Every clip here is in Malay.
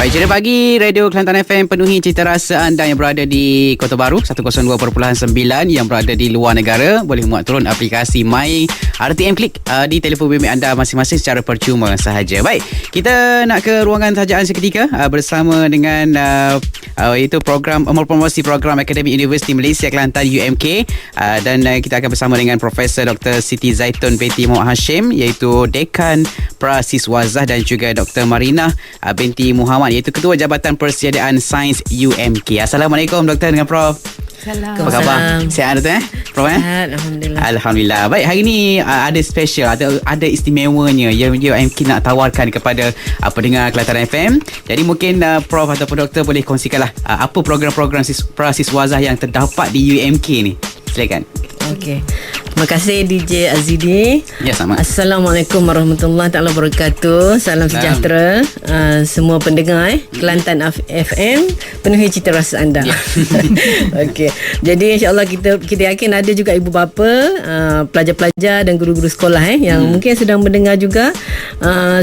Baik, Ceria Pagi, Radio Kelantan FM penuhi cita rasa anda yang berada di Kota Baru 102.9, yang berada di luar negara boleh muat turun aplikasi My RTM Click di telefon bimbit anda masing-masing secara percuma sahaja. Baik, kita nak ke ruangan sajaan seketika bersama dengan iaitu program promosi program Akademi Universiti Malaysia Kelantan UMK, dan kita akan bersama dengan Profesor Dr. Siti Zaitun binti Muhammad Hashim, iaitu Dekan Prasiswazah, dan juga Dr. Marina binti Muhammad, iaitu Ketua Jabatan Persediaan Sains UMK. Assalamualaikum Doktor dengan Prof. Assalamualaikum. Apa khabar? Sihat Doktor Prof? Sihat, Alhamdulillah. Alhamdulillah. Baik, hari ni ada special, ada istimewanya yang UMK nak tawarkan kepada pendengar Kelantan FM. Jadi mungkin Prof ataupun Doktor boleh kongsikanlah apa program-program prasiswazah yang terdapat di UMK ni. Silakan. Okey. Terima kasih DJ Azidi. Ya, sama. Assalamualaikum warahmatullahi taala wabarakatuh. Salam sejahtera semua pendengar Kelantan FM, penuhi cita rasa anda. Ya. Okey. Jadi insya-Allah kita yakin ada juga ibu bapa, pelajar-pelajar dan guru-guru sekolah yang mungkin sedang mendengar juga,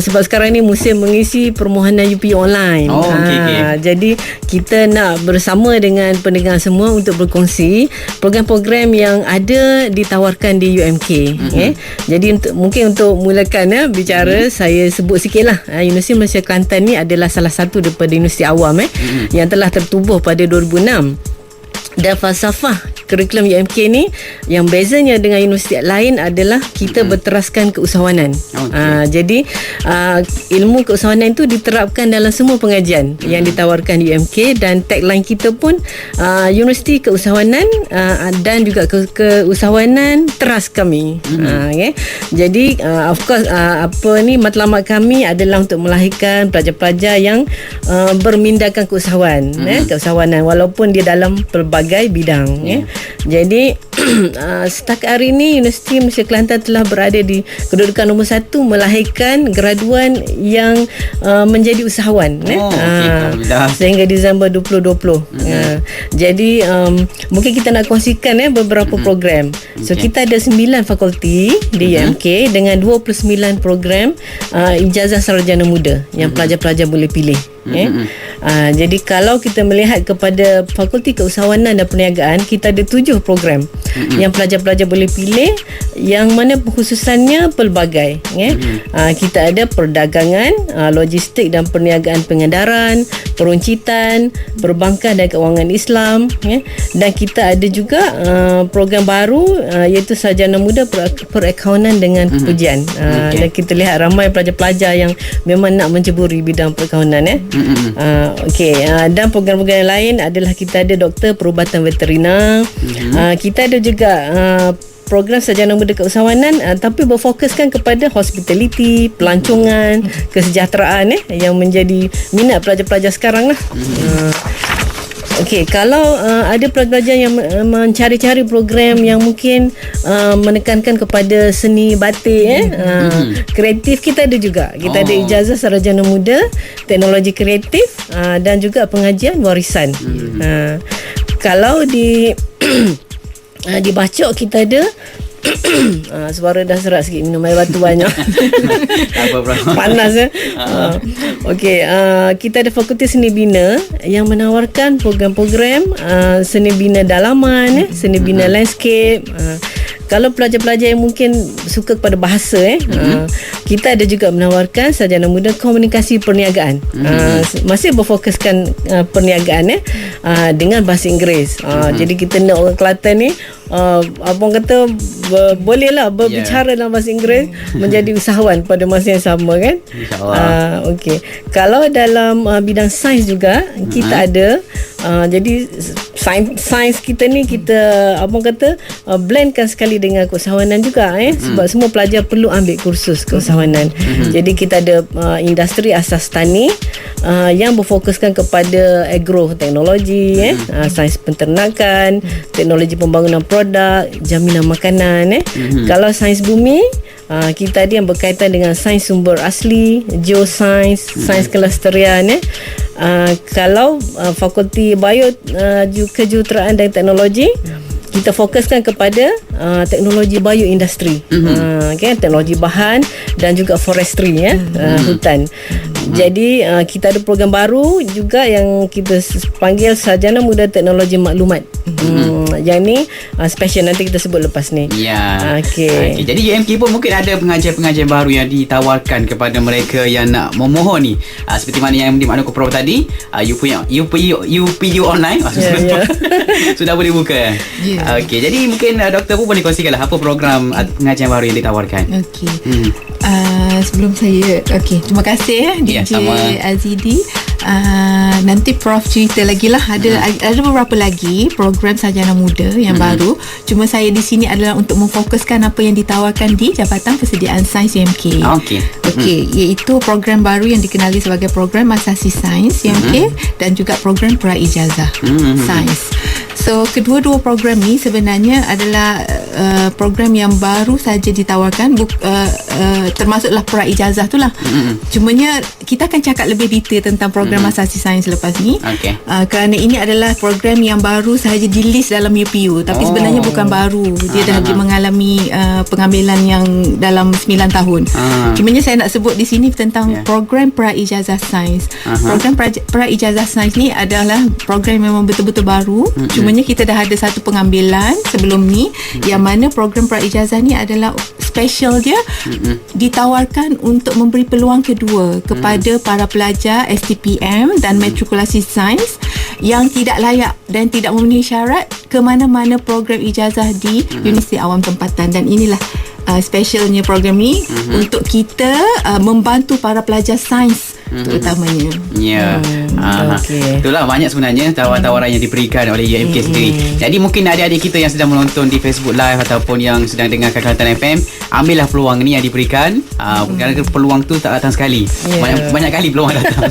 sebab sekarang ni musim mengisi permohonan UP online. Oh, okay. Jadi kita nak bersama dengan pendengar semua untuk berkongsi program-program yang ada ditawarkan di UMK. Jadi mungkin untuk mulakan bicara, saya sebut sikitlah. Universiti Malaysia Kelantan ni adalah salah satu daripada universiti awam yang telah tertubuh pada 2006. Dan falsafah kurikulum UMK ni yang bezanya dengan universiti lain adalah kita berteraskan keusahawanan. Jadi ilmu keusahawanan itu diterapkan dalam semua pengajian yang ditawarkan UMK, dan tagline kita pun universiti keusahawanan dan juga keusahawanan teras kami. Jadi of course matlamat kami adalah untuk melahirkan pelajar-pelajar yang bermindakan keusahawanan walaupun dia dalam pelbagai bidang. Jadi setakat hari ini Universiti Malaysia Kelantan telah berada di kedudukan nombor 1 melahirkan graduan yang menjadi usahawan sehingga Disember 2020. Jadi mungkin kita nak kongsikan beberapa program. So kita ada 9 fakulti di UMK dengan 29 program ijazah sarjana muda yang pelajar-pelajar boleh pilih. Jadi kalau kita melihat kepada Fakulti Keusahawanan dan Perniagaan, kita ada 7 program yang pelajar-pelajar boleh pilih, yang mana pengkhususannya pelbagai. Kita ada perdagangan, logistik dan perniagaan pengedaran, peruncitan, perbankan dan kewangan Islam, dan kita ada juga program baru iaitu sarjana muda perakaunan dengan pujian. Dan kita lihat ramai pelajar-pelajar yang memang nak menceburi bidang perakaunan. Dan program-program lain adalah kita ada doktor perubatan veterina. Kita ada juga program sarjana muda keusahawanan tapi berfokuskan kepada hospitality, pelancongan, kesejahteraan yang menjadi minat pelajar-pelajar sekarang lah. Kalau ada pelajar yang mencari-cari program yang mungkin menekankan kepada seni batik, kreatif, kita ada juga. Kita ada ijazah sarjana muda teknologi kreatif dan juga pengajian warisan. Kalau di Bacok kita ada suara dah serak sikit, minum air batu banyak. Panas kita ada Fakulti Seni Bina yang menawarkan program-program seni bina dalaman, seni bina landscape. Kalau pelajar-pelajar yang mungkin suka kepada bahasa, kita ada juga menawarkan sarjana muda komunikasi perniagaan. Masih berfokuskan perniagaan dengan bahasa Inggeris. Jadi kita nak orang Kelantan ni abang kata bolehlah berbicara dalam bahasa Inggeris, menjadi usahawan pada masa yang sama kan. InsyaAllah. Kalau dalam bidang sains juga kita ada, jadi sains kita ni kita abang kata blendkan sekali dengan keusahawanan juga sebab semua pelajar perlu ambil kursus keusahawanan. Jadi kita ada industri asas tani yang berfokuskan kepada agroteknologi, sains penternakan, teknologi pembangunan produk, jaminan makanan. Kalau sains bumi, kita ada yang berkaitan dengan sains sumber asli, geosains, sains kelestarian. Kalau fakulti bio, kejuruteraan dan teknologi, kita fokuskan kepada teknologi bioindustri, teknologi bahan dan juga forestry, hutan. Jadi kita ada program baru juga yang kita panggil Sarjana Muda Teknologi Maklumat. Yang ni special, nanti kita sebut lepas ni. Ya. Okey. Jadi UMK pun mungkin ada pengajian-pengajian baru yang ditawarkan kepada mereka yang nak memohon ni. Seperti mana yang dimaklumkan Prof tadi, UPU online sudah boleh buka. Okey, jadi mungkin doktor pun boleh kongsikanlah apa program pengajian baru yang ditawarkan. Okey. Sebelum saya terima kasih DJ Azidi. Nanti Prof cerita lagi lah, ada beberapa lagi program sarjana muda yang baru. Cuma saya di sini adalah untuk memfokuskan apa yang ditawarkan di Jabatan Persediaan Sains UMK. Iaitu program baru yang dikenali sebagai program asasi sains UMK dan juga program praijazah sains. So kedua-dua program ni sebenarnya adalah program yang baru saja ditawarkan, termasuklah praijazah tu lah. Cumanya kita akan cakap lebih detail tentang program asasi sains lepas ni. Kerana ini adalah program yang baru sahaja di list dalam UPU, tapi sebenarnya bukan baru. Dia dah mengalami pengambilan yang dalam 9 tahun. Cumanya saya nak sebut di sini tentang program praijazah sains. Program praijazah sains ni adalah program yang memang betul-betul baru. Cumanya kita dah ada satu pengambilan sebelum ni, yang mana program praijazah ni adalah special dia ditawarkan untuk memberi peluang kedua kepada para pelajar STPM dan matrikulasi sains yang tidak layak dan tidak memenuhi syarat ke mana-mana program ijazah di Universiti Awam Tempatan. Dan inilah specialnya program ni untuk kita membantu para pelajar sains terutamanya. Itulah banyak sebenarnya tawaran-tawaran yang diberikan oleh UMK sendiri. Jadi mungkin adik-adik kita yang sedang menonton di Facebook Live ataupun yang sedang dengarkan Kelantan FM, ambillah peluang ni yang diberikan. Kerana peluang tu tak datang sekali. Banyak kali peluang datang.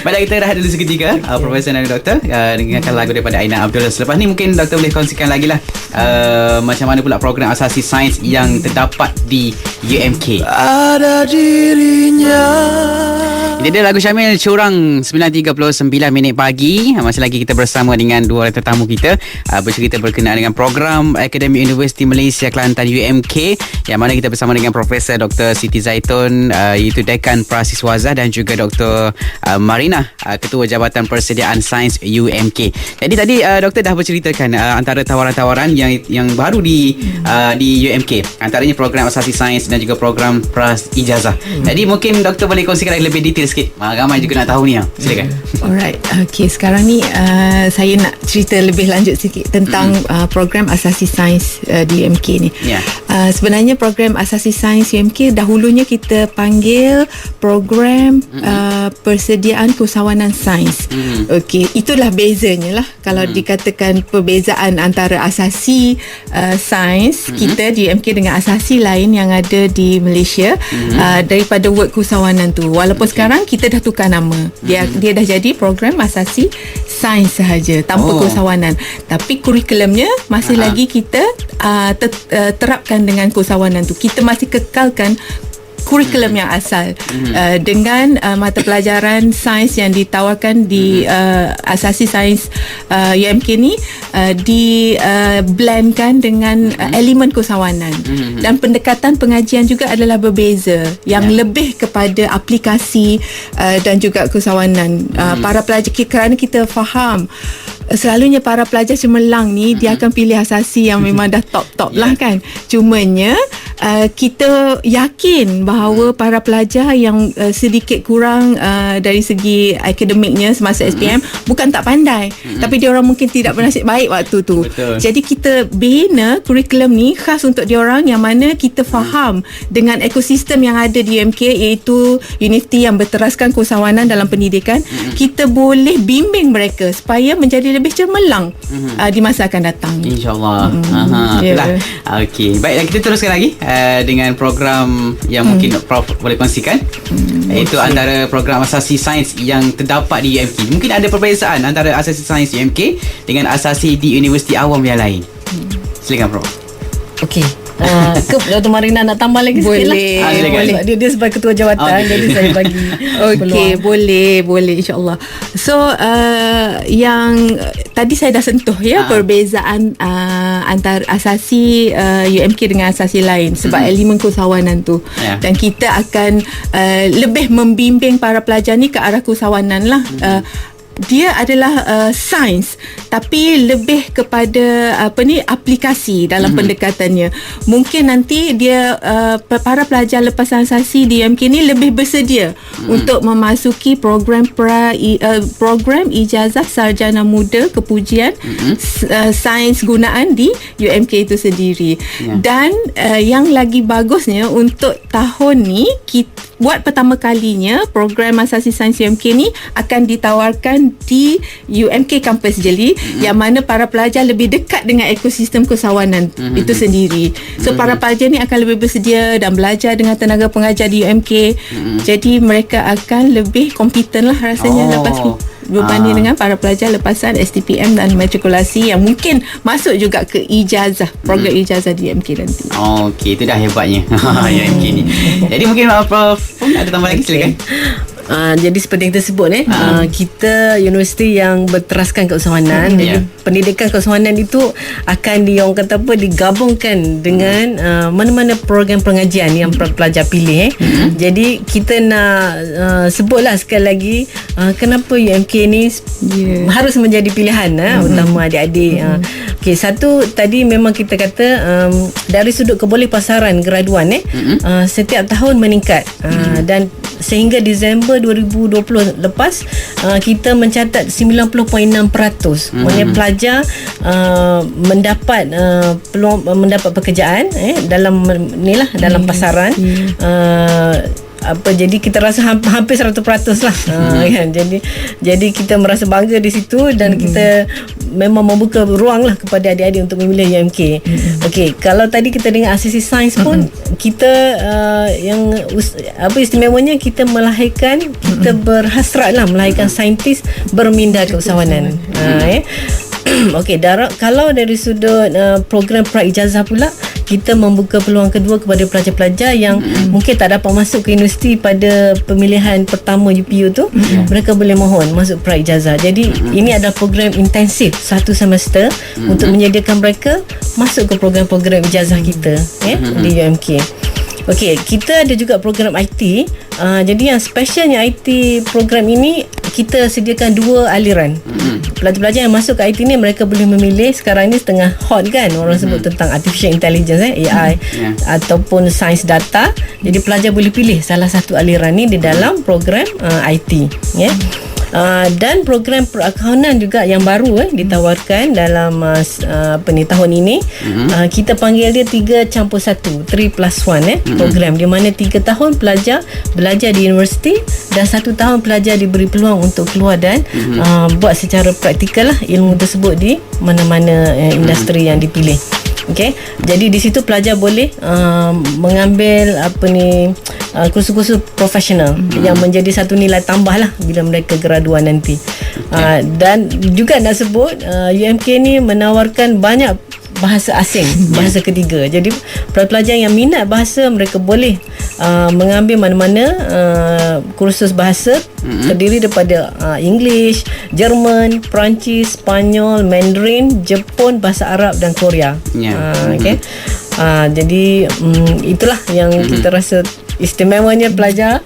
Baiklah, kita rehat dulu seketika. Profesor dan Doktor dengarkan lagu daripada Aina Abdul. Selepas ni mungkin Doktor boleh kongsikan lagi lah macam mana pula program asasi sains yang terdapat di UMK. Ada dirinya. Ini dia lagu Syamil, Curang, 9.39 minit pagi. Masih lagi kita bersama dengan dua orang tetamu kita bercerita berkenaan dengan program Akademi Universiti Malaysia Kelantan UMK, yang mana kita bersama dengan Profesor Dr. Siti Zaitun, iaitu Dekan Prasiswazah, dan juga Dr. Marina, Ketua Jabatan Persediaan Sains UMK. Jadi tadi Doktor dah berceritakan antara tawaran-tawaran yang baru di UMK, antaranya program asasi sains dan juga program praijazah. Jadi mungkin Doktor boleh kongsikan lebih detail sikit. Ramai juga nak tahu ni. Silakan. Alright. Sekarang ni saya nak cerita lebih lanjut sikit tentang program asasi sains di UMK ni. Sebenarnya program asasi sains UMK dahulunya kita panggil program persediaan keusahawanan sains. Itulah bezanya lah. Kalau dikatakan perbezaan antara asasi sains kita di UMK dengan asasi lain yang ada di Malaysia, daripada word keusahawanan tu. Walaupun sekarang kita dah tukar nama. Dia dah jadi program asasi sains sahaja tanpa keusahawanan. Tapi kurikulumnya masih lagi kita terapkan dengan keusahawanan tu. Kita masih kekalkan kurikulum yang asal dengan mata pelajaran sains yang ditawarkan di asasi sains UMK ni blendkan dengan elemen keusahawanan, dan pendekatan pengajian juga adalah berbeza, yang lebih kepada aplikasi dan juga keusahawanan para pelajar, kerana kita faham selalunya para pelajar cemerlang ni dia akan pilih asasi yang memang dah top lah kan. Cumanya kita yakin bahawa para pelajar yang sedikit kurang dari segi akademiknya semasa SPM bukan tak pandai, tapi dia orang mungkin tidak bernasib baik waktu tu. Jadi kita bina kurikulum ni khas untuk dia orang, yang mana kita faham dengan ekosistem yang ada di UMK, iaitu universiti yang berteraskan keusahawanan dalam pendidikan. Kita boleh bimbing mereka supaya menjadi lebih cemerlang di masa akan datang. InsyaAllah. Okey, baiklah, kita teruskan lagi dengan program yang mungkin Prof boleh kongsikan, iaitu antara program asasi sains yang terdapat di UMK. Mungkin ada perbezaan antara asasi sains UMK dengan asasi di Universiti Awam yang lain. Silakan Prof. Okey, Ke Dr. Marina nak tambah lagi sikit lah. Boleh. Dia sebagai ketua jawatan, jadi saya bagi Okey, boleh insya-Allah. So yang tadi saya dah sentuh perbezaan antara asasi UMK dengan asasi lain sebab elemen keusahawanan tu. Dan kita akan lebih membimbing para pelajar ni ke arah keusahawanan lah. Dia adalah sains tapi lebih kepada aplikasi dalam pendekatannya. Mungkin nanti dia para pelajar lepasan asasi di UMK ni lebih bersedia untuk memasuki program program ijazah sarjana muda kepujian sains gunaan di UMK itu sendiri. Dan yang lagi bagusnya untuk tahun ni buat pertama kalinya program asasi sains UMK ni akan ditawarkan di UMK Kampus Jeli yang mana para pelajar lebih dekat dengan ekosistem keusahawanan itu sendiri. So para pelajar ni akan lebih bersedia dan belajar dengan tenaga pengajar di UMK. Jadi mereka akan lebih kompeten lah rasanya lepas tu berbanding dengan para pelajar lepasan STPM dan matrikulasi yang mungkin masuk juga ke ijazah, program ijazah di UMK nanti. Okey, itu dah hebatnya UMK ni. Jadi mungkin Prof ada tambah lagi, silakan. Jadi seperti yang kita sebut kita universiti yang berteraskan keusahawanan. Jadi pendidikan keusahawanan itu akan digabungkan dengan mana-mana program pengajian yang pelajar pilih. Jadi kita nak sebutlah sekali lagi kenapa UMK ni harus menjadi pilihan utama adik-adik. Okey, satu tadi memang kita kata dari sudut kebolehpasaran graduan setiap tahun meningkat dan sehingga Disember 2020 lepas kita mencatat 90.6%. Maksudnya pelajar mendapat peluang mendapat pekerjaan dalam dalam pasaran. Jadi kita rasa hampir 100% lah kan. Jadi kita merasa bangga di situ dan kita memang membuka ruang lah kepada adik-adik untuk memilih UMK. Okey, kalau tadi kita dengar asasi sains pun kita yang istimewanya kita melahirkan, kita berhasrat lah melahirkan saintis berminda keusahawanan. Okey, kalau dari sudut program praijazah pula, kita membuka peluang kedua kepada pelajar-pelajar yang mungkin tak dapat masuk ke universiti pada pemilihan pertama UPU tu. Mereka boleh mohon masuk praijazah. Jadi ini adalah program intensif 1 semester untuk menyediakan mereka masuk ke program-program ijazah kita di UMK. Okey, kita ada juga program IT. Jadi yang specialnya IT program ini, kita sediakan 2 aliran. Pelajar-pelajar yang masuk ke IT ni, mereka boleh memilih. Sekarang ni tengah hot kan, orang sebut tentang artificial intelligence, AI ataupun sains data. Jadi pelajar boleh pilih salah satu aliran ni di dalam program IT. Dan program perakaunan juga yang baru ditawarkan dalam tahun ini. Kita panggil dia 3+1 3+1 program, di mana 3 tahun pelajar belajar di universiti dan 1 tahun pelajar diberi peluang untuk keluar dan buat secara praktikal lah ilmu tersebut di mana-mana industri yang dipilih. Okey, jadi di situ pelajar boleh mengambil kursus-kursus profesional yang menjadi satu nilai tambah lah bila mereka graduan nanti. Dan juga nak sebut UMK ni menawarkan banyak bahasa asing, bahasa ketiga. Jadi pelajar yang minat bahasa, mereka boleh mengambil mana-mana kursus bahasa terdiri daripada English, Jerman, Perancis, Spanyol, Mandarin, Jepun, bahasa Arab dan Korea. Okay. Jadi itulah yang kita rasa istimewanya pelajar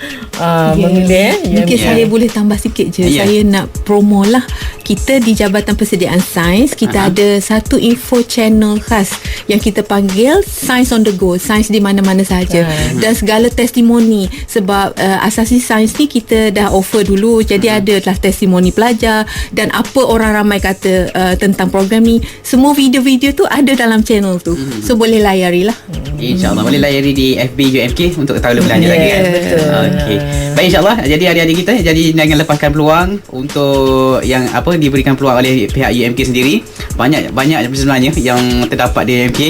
memilih. Mungkin saya boleh tambah sikit je. Saya nak promo lah. Kita di Jabatan Persediaan Sains, kita ada satu info channel khas yang kita panggil Science on the Go, sains di mana-mana sahaja. Dan segala testimoni, sebab asasi sains ni kita dah offer dulu, jadi ada lah testimoni pelajar dan apa orang ramai kata tentang program ni. Semua video-video tu ada dalam channel tu. So boleh layari lah. InsyaAllah boleh layari di FB UMK untuk tahu lebih lanjut lagi kan. Betul. Okay. Baik, insyaAllah. Jadi adik-adik kita, jadi jangan lepaskan peluang untuk yang diberikan peluang oleh pihak UMK sendiri. Banyak sebenarnya yang terdapat di UMK.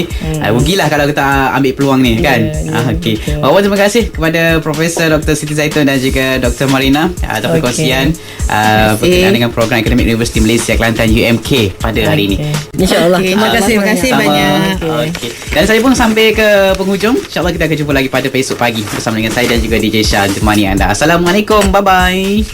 Rugilah kalau kita ambil peluang ni, kan? Okey. Terima kasih kepada Profesor Dr. Siti Zaitun dan juga Dr. Marina atas perkongsian berkenaan dengan program akademik Universiti Malaysia Kelantan UMK pada hari ini. InsyaAllah. Terima kasih banyak. Okay. Dan saya pun sampai ke penghujung. InsyaAllah kita akan jumpa lagi pada esok pagi bersama dengan saya dan juga DJ Syah temani anda. Assalamualaikum. Bye-bye.